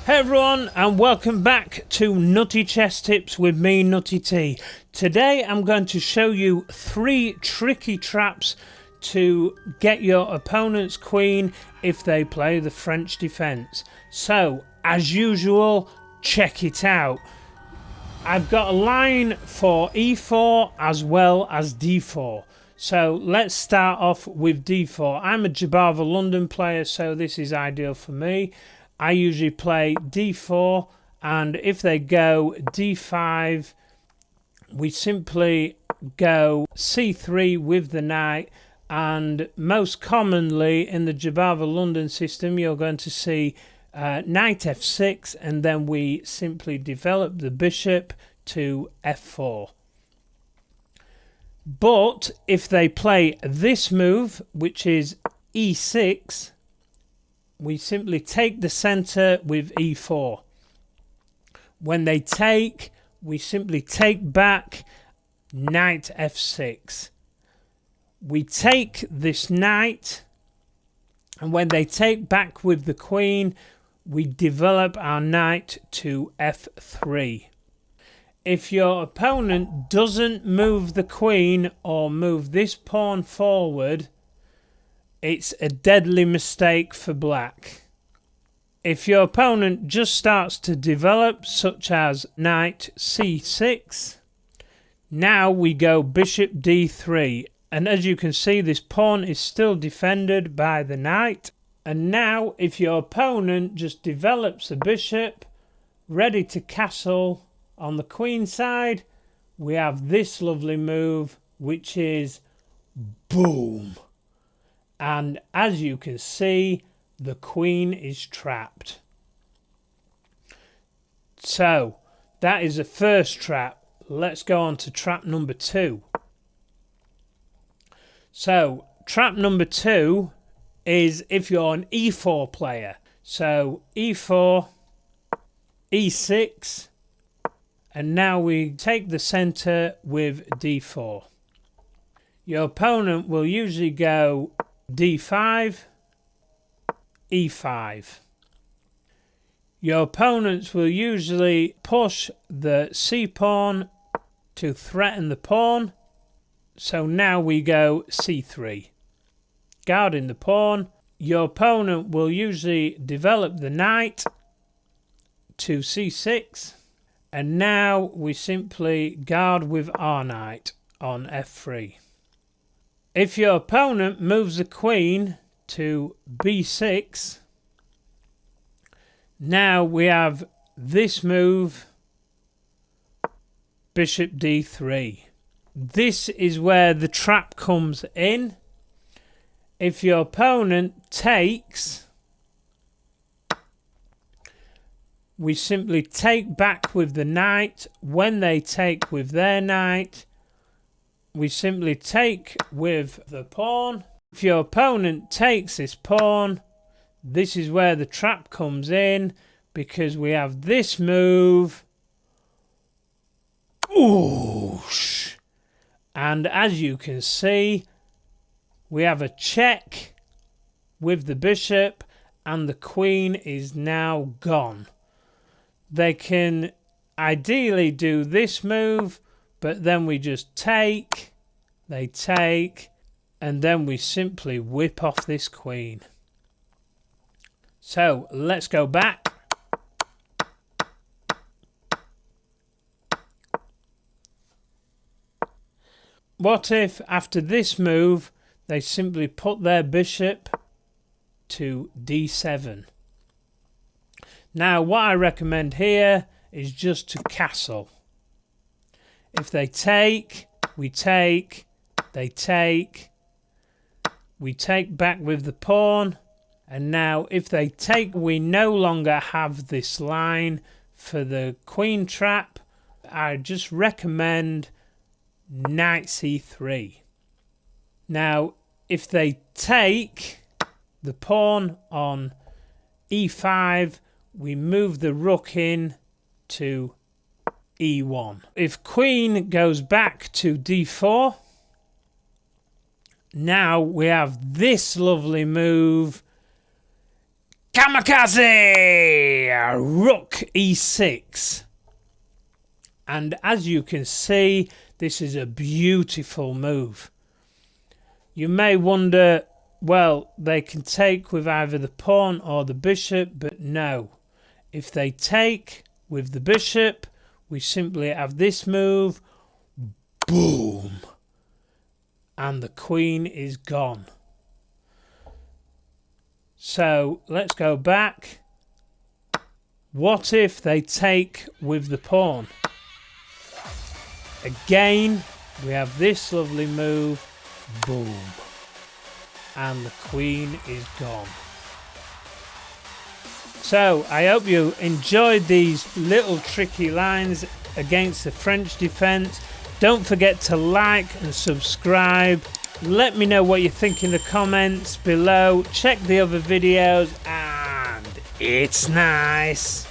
Hey everyone, and welcome back to Nutty Chess Tips with me, Nutty T. Today I'm going to show you 3 tricky traps to get your opponent's queen if they play the French defense. So, as usual, check it out. I've got a line for e4 as well as d4. So let's start off with d4. I'm a Jabava London player, so this is ideal for me. I usually play d4, and if they go d5, we simply go c3 with the knight, and most commonly in the Jabava London system you're going to see knight f6, and then we simply develop the bishop to f4. But if they play this move, which is e6, we simply take the center with e4. When they take, we simply take back knight f6. We take this knight, and when they take back with the queen, we develop our knight to f3. If your opponent doesn't move the queen or move this pawn forward, it's a deadly mistake for black. If your opponent just starts to develop, such as knight c6, now we go bishop d3. And as you can see, this pawn is still defended by the knight. And now if your opponent just develops a bishop, ready to castle on the queen side, we have this lovely move, which is boom. And as you can see, the queen is trapped. So that is the first trap. Let's go on to trap number 2. So trap number 2 is if you're an e4 player. So e4, e6, and now we take the center with d4. Your opponent will usually go d5, e5. Your opponents will usually push the c-pawn to threaten the pawn. So now we go c3, guarding the pawn. Your opponent will usually develop the knight to c6. And now we simply guard with our knight on f3. If your opponent moves the queen to b6, now we have this move, bishop d3. This is where the trap comes in. If your opponent takes, we simply take back with the knight. When they take with their knight, we simply take with the pawn. If your opponent takes this pawn, this is where the trap comes in, because we have this move. Oosh. And as you can see, we have a check with the bishop, and the queen is now gone. They can ideally do this move, but then we just take, they take, and then we simply whip off this queen. So let's go back. What if after this move they simply put their bishop to d7? Now what I recommend here is just to castle. If they take, we take, they take, we take back with the pawn, and now if they take, we no longer have this line for the queen trap. I just recommend knight c3. Now if they take the pawn on e5, we move the rook in to e1. If queen goes back to d4, now we have this lovely move, Kamikaze! yeah, rook e6. And as you can see, this is a beautiful move. You may wonder, well, they can take with either the pawn or the bishop, but no. If they take with the bishop, we simply have this move, boom, and the queen is gone. So let's go back. What if they take with the pawn? Again, we have this lovely move, boom, and the queen is gone. So I hope you enjoyed these little tricky lines against the French defence. Don't forget to like and subscribe. Let me know what you think in the comments below. Check the other videos, and it's nice.